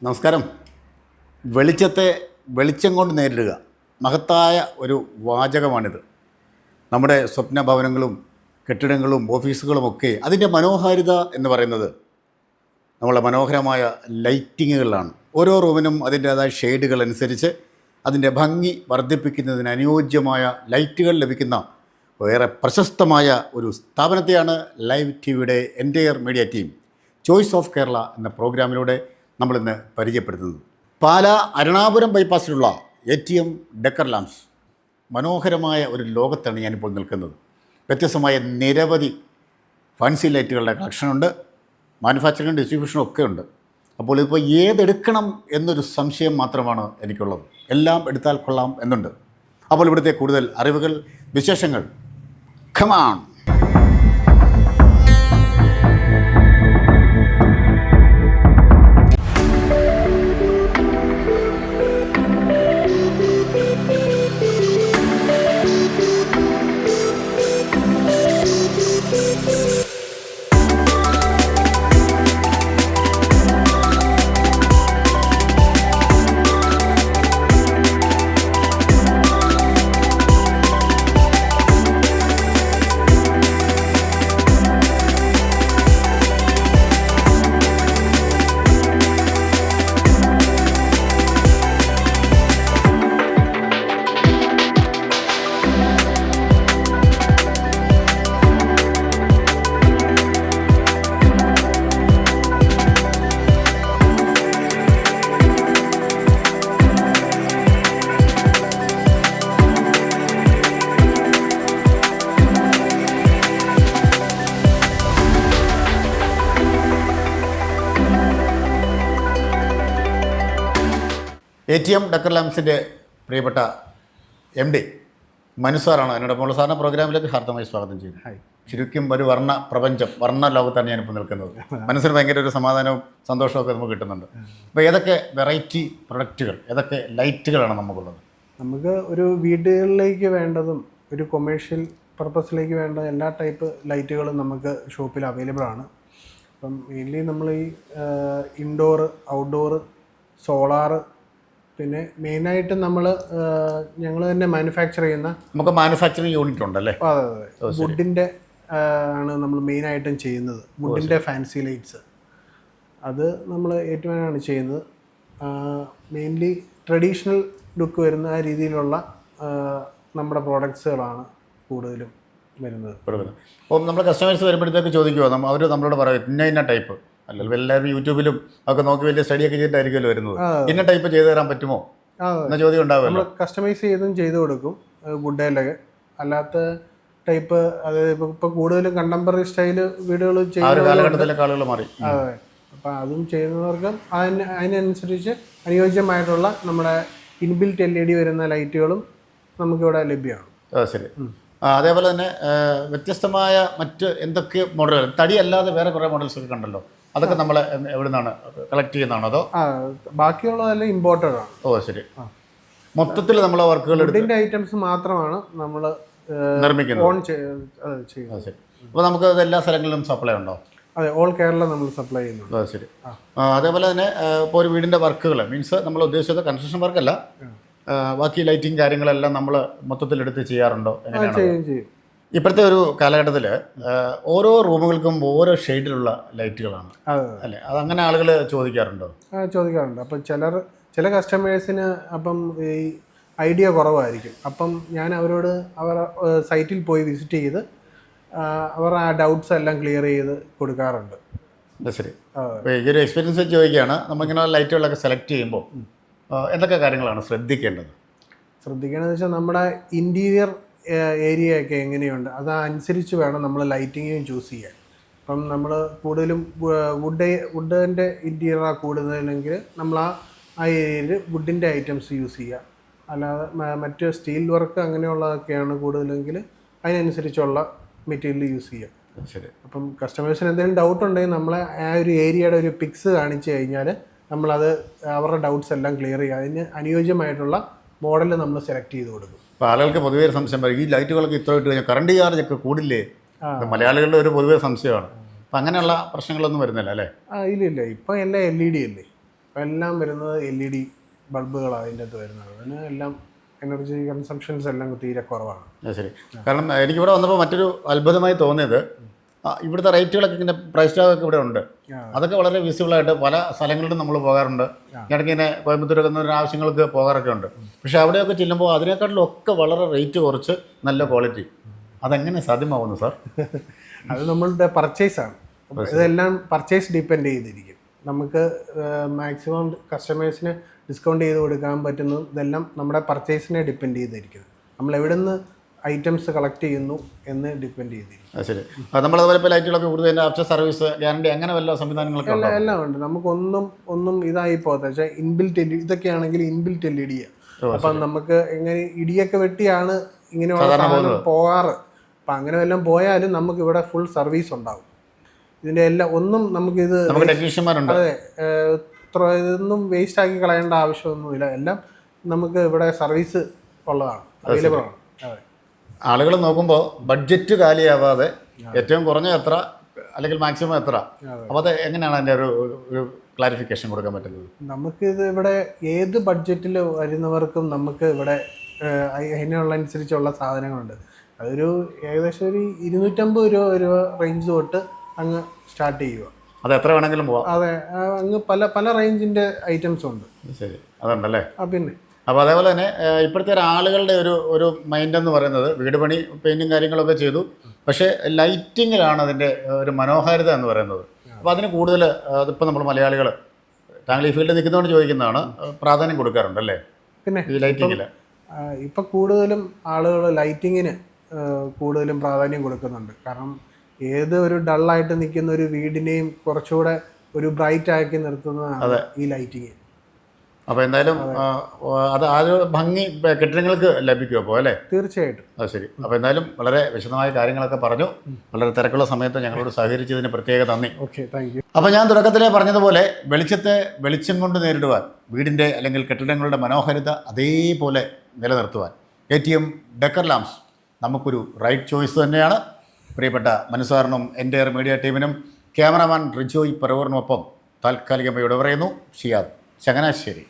നമസ്കാരം. വെളിച്ചത്തെ വെളിച്ചം കൊണ്ട് നേരിടുക, മഹത്തായ ഒരു വാചകമാണിത്. നമ്മുടെ സ്വപ്ന ഭവനങ്ങളും കെട്ടിടങ്ങളും ഓഫീസുകളുമൊക്കെ അതിൻ്റെ മനോഹാരിത എന്ന് പറയുന്നത് നമ്മളെ മനോഹരമായ ലൈറ്റിങ്ങുകളിലാണ്. ഓരോ റൂമിനും അതിൻ്റേതായ ഷെയ്ഡുകൾ അനുസരിച്ച് അതിൻ്റെ ഭംഗി വർദ്ധിപ്പിക്കുന്നതിന് അനുയോജ്യമായ ലൈറ്റുകൾ ലഭിക്കുന്ന വേറെ പ്രശസ്തമായ ഒരു സ്ഥാപനത്തെയാണ് ലൈവ് ടി വിയുടെ entire media team choice of Kerala എന്ന പ്രോഗ്രാമിലൂടെ നമ്മളിന്ന് പരിചയപ്പെടുത്തുന്നത്. പാലാ അരുണാപുരം ബൈപ്പാസിലുള്ള ATM ഡെക്കർ ലാംപ്സ്. മനോഹരമായ ഒരു ലോകത്താണ് ഞാനിപ്പോൾ നിൽക്കുന്നത്. വ്യത്യസ്തമായ നിരവധി ഫാൻസി ലൈറ്റുകളുടെ കളക്ഷനുണ്ട്, മാനുഫാക്ചറിങ് ഡിസ്ട്രിബ്യൂഷനും ഒക്കെ ഉണ്ട്. അപ്പോൾ ഇപ്പോൾ ഏതെടുക്കണം എന്നൊരു സംശയം മാത്രമാണ് എനിക്കുള്ളത്. എല്ലാം എടുത്താൽ കൊള്ളാം എന്നുണ്ട്. അപ്പോൾ ഇവിടുത്തെ കൂടുതൽ അറിവുകൾ, വിശേഷങ്ങൾ, ഖമാൺ. ATM ഡെക്കർ ലാംപ്സിൻ്റെ പ്രിയപ്പെട്ട MD മനു സാറാണ് എന്നോട്. മോൾ സാറിൻ്റെ പ്രോഗ്രാമിലേക്ക് ഹാർദമായി സ്വാഗതം ചെയ്യുന്നു. ശരിക്കും ഒരു വർണ്ണ പ്രപഞ്ചം, വർണ്ണ ലോകത്താണ് ഞാനിപ്പോൾ നിൽക്കുന്നത്. മനസ്സിന് ഭയങ്കര ഒരു സമാധാനവും സന്തോഷമൊക്കെ നമുക്ക് കിട്ടുന്നുണ്ട്. അപ്പോൾ ഏതൊക്കെ വെറൈറ്റി പ്രൊഡക്റ്റുകൾ, ഏതൊക്കെ ലൈറ്റുകളാണ് നമുക്കുള്ളത്? നമുക്ക് ഒരു വീടുകളിലേക്ക് വേണ്ടതും ഒരു കൊമേഴ്ഷ്യൽ പർപ്പസിലേക്ക് വേണ്ട എല്ലാ ടൈപ്പ് ലൈറ്റുകളും നമുക്ക് ഷോപ്പിൽ അവൈലബിൾ ആണ്. അപ്പം മെയിൻലി നമ്മൾ ഈ ഇൻഡോർ, ഔട്ട്ഡോർ, സോളാർ, പിന്നെ മെയിനായിട്ട് ഞങ്ങൾ തന്നെ മാനുഫാക്ചർ ചെയ്യുന്ന, നമുക്ക് മാനുഫാക്ചറിങ് യൂണിറ്റ് ഉണ്ടല്ലേ? അതെ അതെ, വുഡിൻ്റെ ആണ് നമ്മൾ മെയിനായിട്ടും ചെയ്യുന്നത്. വുഡിൻ്റെ ഫാൻസി ലൈറ്റ്സ് അത് നമ്മൾ ഏറ്റവും ചെയ്യുന്നത്. മെയിൻലി ട്രഡീഷണൽ ലുക്ക് വരുന്ന ആ രീതിയിലുള്ള നമ്മുടെ പ്രോഡക്ട്സുകളാണ് കൂടുതലും വരുന്നത്. അപ്പോൾ നമ്മുടെ കസ്റ്റമേഴ്സ് വരുമ്പോഴത്തേക്ക് ചോദിക്കുമോ, അവർ നമ്മളോട് പറയും ഇന്ന ടൈപ്പ്, അല്ലെങ്കിൽ എല്ലാവരും യൂട്യൂബിലും ഒക്കെ നോക്കി വലിയ സ്റ്റഡിയൊക്കെ ചെയ്തിട്ടായിരിക്കുമല്ലോ വരുന്നത്, ഇന്ന ടൈപ്പ് ചെയ്തു തരാൻ പറ്റുമോ എന്ന ചോദ്യം ഉണ്ടാവുമല്ലോ. നമ്മൾ കസ്റ്റമൈസ് ചെയ്തും ചെയ്തു കൊടുക്കും വുഡിലൊക്കെ. അല്ലാത്ത ടൈപ്പ്, അതായത് ഇപ്പോൾ കൂടുതലും കണ്ടംപററി സ്റ്റൈല് വീടുകൾ ചെയ്യുന്ന കാലഘട്ടത്തിലെ ആളുകൾ മാറി. അതെ, അപ്പം അതും ചെയ്യുന്നവർക്ക് അതിനനുസരിച്ച് അനുയോജ്യമായിട്ടുള്ള നമ്മുടെ ഇൻബിൽറ്റ് LED വരുന്ന ലൈറ്റുകളും നമുക്കിവിടെ ലഭ്യമാണ്. ശരി. അതേപോലെ തന്നെ വ്യത്യസ്തമായ മറ്റ് എന്തൊക്കെ മോഡലുകൾ, തടിയല്ലാതെ വേറെ കുറേ മോഡൽസ് ഒക്കെ കണ്ടല്ലോ, അതൊക്കെ നമ്മൾ എവിടെ നിന്നാണ് കളക്ട് ചെയ്യുന്നതാണോ അതോ? ബാക്കിയുള്ളതെല്ലാം ഇമ്പോർട്ടഡ് ആണ്. ഓ ശരി. മൊത്തത്തിൽ നമ്മൾ വർക്കുകൾ വുഡിൻ്റെ ഐറ്റംസ് മാത്രമാണ് നമ്മൾ നിർമ്മിക്കുന്നത്. ശരി. അപ്പോൾ നമുക്ക് അത് എല്ലാ സ്ഥലങ്ങളിലും സപ്ലൈ ഉണ്ടോ? അതെ, ഓൾ കേരള നമ്മൾ സപ്ലൈ ചെയ്യുന്നുണ്ട്. ശരി. അതേപോലെ തന്നെ ഇപ്പോൾ ഒരു വീടിൻ്റെ വർക്കുകൾ, മീൻസ് നമ്മൾ ഉദ്ദേശിച്ചത് കൺസ്ട്രക്ഷൻ വർക്കല്ല, ബാക്കി ലൈറ്റിങ് കാര്യങ്ങളെല്ലാം നമ്മൾ മൊത്തത്തിലെടുത്ത് ചെയ്യാറുണ്ടോ? ചെയ്യും. ഇപ്പോഴത്തെ ഒരു കാലഘട്ടത്തിൽ ഓരോ റൂമുകൾക്കും ഓരോ ഷെയ്ഡിലുള്ള ലൈറ്റുകളാണ് അല്ലേ? അതങ്ങനെ ആളുകൾ ചോദിക്കാറുണ്ടോ? ചോദിക്കാറുണ്ട്. അപ്പം ചില കസ്റ്റമേഴ്സിന് അപ്പം ഈ ഐഡിയ കുറവായിരിക്കും. അപ്പം ഞാൻ അവരോട് അവർ സൈറ്റിൽ പോയി വിസിറ്റ് ചെയ്ത് അവർ ആ ഡൗട്ട്സ് എല്ലാം ക്ലിയർ ചെയ്ത് കൊടുക്കാറുണ്ട്. ശരി. ഈ ഒരു എക്സ്പീരിയൻസ് വെച്ച് ചോദിക്കുകയാണ്, നമ്മളിങ്ങനെ ലൈറ്റുകളൊക്കെ സെലക്ട് ചെയ്യുമ്പോൾ എന്തൊക്കെ കാര്യങ്ങളാണ് ശ്രദ്ധിക്കേണ്ടതെന്ന് വെച്ചാൽ നമ്മുടെ ഇൻറ്റീരിയർ ഏരിയയൊക്കെ എങ്ങനെയുണ്ട് അതനുസരിച്ച് വേണം നമ്മൾ ലൈറ്റിങ്ങും ചൂസ് ചെയ്യാൻ. അപ്പം നമ്മൾ കൂടുതലും വുഡിൻ്റെ ഇൻറ്റീരിയറാണ് കൂടുതലെങ്കിൽ നമ്മൾ ആ ഏരിയയിൽ വുഡിൻ്റെ ഐറ്റംസ് യൂസ് ചെയ്യുക. അല്ലാതെ മറ്റ് സ്റ്റീൽ വർക്ക് അങ്ങനെയുള്ളതൊക്കെയാണ് കൂടുതലെങ്കിൽ അതിനനുസരിച്ചുള്ള മെറ്റീരിയൽ യൂസ് ചെയ്യുക. ശരി. അപ്പം കസ്റ്റമേഴ്സിന് എന്തെങ്കിലും ഡൗട്ട് ഉണ്ടെങ്കിൽ നമ്മളെ ആ ഒരു ഏരിയയുടെ ഒരു പിക്സ് കാണിച്ചു കഴിഞ്ഞാൽ നമ്മളത് അവരുടെ ഡൗട്ട്സ് എല്ലാം ക്ലിയർ ചെയ്യുക. അതിന് അനുയോജ്യമായിട്ടുള്ള മോഡൽ നമ്മൾ സെലക്ട് ചെയ്ത് കൊടുക്കും. അപ്പോൾ ആളുകൾക്ക് പൊതുവേ സംശയം പറയും, ഈ ലൈറ്റുകളൊക്കെ ഇത്ര ഇട്ട് കഴിഞ്ഞാൽ കറണ്ട് ചാർജൊക്കെ കൂടില്ലേ? മലയാളികളുടെ ഒരു പൊതുവേ സംശയമാണ്. അപ്പം അങ്ങനെയുള്ള പ്രശ്നങ്ങളൊന്നും വരുന്നില്ല അല്ലേ? ഇല്ല, ഇപ്പം എല്ലാം LED അല്ലേ. എല്ലാം വരുന്നത് LED ബൾബുകളാണ് അതിൻ്റെ അകത്ത് വരുന്നത്. അതിന് എല്ലാം എനർജി കൺസംഷൻസ് എല്ലാം തീരെ കുറവാണ്. ശരി. കാരണം എനിക്കിവിടെ വന്നപ്പോൾ മറ്റൊരു അത്ഭുതമായി തോന്നിയത് ഇവിടുത്തെ റേറ്റുകളൊക്കെ ഇങ്ങനെ പ്രൈസ് ടാഗൊക്കെ ഇവിടെ ഉണ്ട്. അതൊക്കെ വളരെ വിസിബിളായിട്ട് പല സ്ഥലങ്ങളിലും നമ്മൾ പോകാറുണ്ട്. ഇടയ്ക്ക് ഇങ്ങനെ കോയമ്പത്തൂരൊക്കെ ഒരു ആവശ്യങ്ങൾക്ക് പോകാറൊക്കെ ഉണ്ട്. പക്ഷേ അവിടെയൊക്കെ ചെല്ലുമ്പോൾ അതിനേക്കാട്ടിലും ഒക്കെ വളരെ റേറ്റ് കുറച്ച് നല്ല ക്വാളിറ്റി. അതെങ്ങനെ സാധ്യമാവുന്നു സാർ? അത് നമ്മളുടെ പർച്ചേസാണ്. ഇതെല്ലാം പർച്ചേസ് ഡിപ്പെൻഡ് ചെയ്തിരിക്കും. നമുക്ക് മാക്സിമം കസ്റ്റമേഴ്സിന് ഡിസ്കൗണ്ട് ചെയ്ത് കൊടുക്കാൻ പറ്റുന്നു. ഇതെല്ലാം നമ്മുടെ പർച്ചേസിനെ ഡിപ്പെൻഡ് ചെയ്തിരിക്കുന്നത്. നമ്മൾ എവിടെ നിന്ന് ഐറ്റംസ് കളക്ട് ചെയ്യുന്നു എന്ന് ഡിപ്പെൻഡ് ചെയ്തിരിക്കും. ശരി. നമ്മളതുപോലെ ഇപ്പോൾ ലൈറ്റുകളൊക്കെ കൂടുതൽ ആഫ്റ്റർ സർവീസ് ഗ്യാരണ്ടി അങ്ങനെ വല്ല സംവിധാനങ്ങളൊക്കെ എല്ലാം ഉണ്ട്. നമുക്കൊന്നും ഇതായി പോകാത്ത വെച്ചാൽ ഇൻബിൽറ്റ് ഇതൊക്കെ ആണെങ്കിൽ ഇൻബിൽറ്റ് LED. അപ്പം നമുക്ക് എങ്ങനെ ഇടിയൊക്കെ വെട്ടിയാണ് ഇങ്ങനെയുള്ള സാധനം പോകാറ്. അപ്പം അങ്ങനെ വല്ലതും പോയാലും നമുക്ക് ഇവിടെ ഫുൾ സർവീസ് ഉണ്ടാവും. ഇതിൻ്റെ എല്ലാം നമുക്കിത് ടെക്നീഷ്യന്മാരുണ്ട്. അതെ, ഇതൊന്നും വേസ്റ്റ് ആക്കി കളയേണ്ട ആവശ്യമൊന്നുമില്ല. എല്ലാം നമുക്ക് ഇവിടെ സർവീസ് ഉള്ളതാണ്, അവൈലബിൾ ആണ്. അതെ, ആളുകൾ നോക്കുമ്പോൾ ബഡ്ജറ്റ് കാലിയാവാതെ ഏറ്റവും കുറഞ്ഞ എത്ര അല്ലെങ്കിൽ മാക്സിമം എത്ര, അപ്പോൾ അത് എങ്ങനെയാണ് അതിൻ്റെ ഒരു ക്ലാരിഫിക്കേഷൻ കൊടുക്കാൻ പറ്റുന്നത്? നമുക്കിത് ഇവിടെ ഏത് ബഡ്ജറ്റിൽ വരുന്നവർക്കും നമുക്ക് ഇവിടെ അതിനുള്ളനുസരിച്ചുള്ള സാധനങ്ങളുണ്ട്. അതൊരു ഏകദേശം ഒരു 250 രൂപ റേഞ്ച് തൊട്ട് അങ്ങ് സ്റ്റാർട്ട് ചെയ്യുക. അത് എത്ര വേണമെങ്കിലും പോവാം. അതെ, അങ്ങ് പല റേഞ്ചിൻ്റെ ഐറ്റംസ് ഉണ്ട്. ശരി, അതുണ്ടല്ലേ. പിന്നെ അപ്പോൾ അതേപോലെ തന്നെ ഇപ്പോഴത്തെ ആളുകളുടെ ഒരു മൈൻഡ് എന്ന് പറയുന്നത് വീട് പണി പെയിൻറ്റും കാര്യങ്ങളൊക്കെ ചെയ്തു, പക്ഷേ ലൈറ്റിങ്ങിലാണ് അതിൻ്റെ ഒരു മനോഹാരിത എന്ന് പറയുന്നത്. അപ്പോൾ അതിന് കൂടുതൽ അതിപ്പോൾ നമ്മൾ മലയാളികൾ, താങ്കൾ ഈ ഫീൽഡിൽ നിൽക്കുന്നതുകൊണ്ട് ചോദിക്കുന്നതാണ്, പ്രാധാന്യം കൊടുക്കാറുണ്ടല്ലേ പിന്നെ ഈ ലൈറ്റിങ്ങിൽ? ഇപ്പം കൂടുതലും ആളുകൾ ലൈറ്റിങ്ങിന് കൂടുതലും പ്രാധാന്യം കൊടുക്കുന്നുണ്ട്. കാരണം ഏത് ഒരു ഡള്ളായിട്ട് നിൽക്കുന്ന ഒരു വീടിനെയും കുറച്ചുകൂടെ ഒരു ബ്രൈറ്റ് ആക്കി നിർത്തുന്നതാണ് ഈ ലൈറ്റിങ്. അപ്പോൾ എന്തായാലും അത് ആ ഒരു ഭംഗി കെട്ടിടങ്ങൾക്ക് ലഭിക്കും അപ്പോൾ അല്ലേ? തീർച്ചയായിട്ടും. അത് ശരി. അപ്പോൾ എന്തായാലും വളരെ വിശദമായ കാര്യങ്ങളൊക്കെ പറഞ്ഞു. വളരെ തിരക്കുള്ള സമയത്ത് ഞങ്ങളോട് സഹകരിച്ചതിന് പ്രത്യേക നന്ദി. Okay, thank you. അപ്പോൾ ഞാൻ തുടക്കത്തിലേ പറഞ്ഞതുപോലെ വെളിച്ചത്തെ വെളിച്ചം കൊണ്ട് നേരിടുവാൻ, വീടിൻ്റെ അല്ലെങ്കിൽ കെട്ടിടങ്ങളുടെ മനോഹാരിത അതേപോലെ നിലനിർത്തുവാൻ ATM ഡെക്കർ ലാംപ്സ് നമുക്കൊരു റൈറ്റ് ചോയ്സ് തന്നെയാണ്. പ്രിയപ്പെട്ട മനുസാറിനും എൻ്റയർ മീഡിയ ടീമിനും ക്യാമറാമാൻ റിജോയ് പറവൂറിനുമൊപ്പം താൽക്കാലികമായി ഇവിടെ പറയുന്നു ഷിയാദ് ചങ്ങനാശ്ശേരി.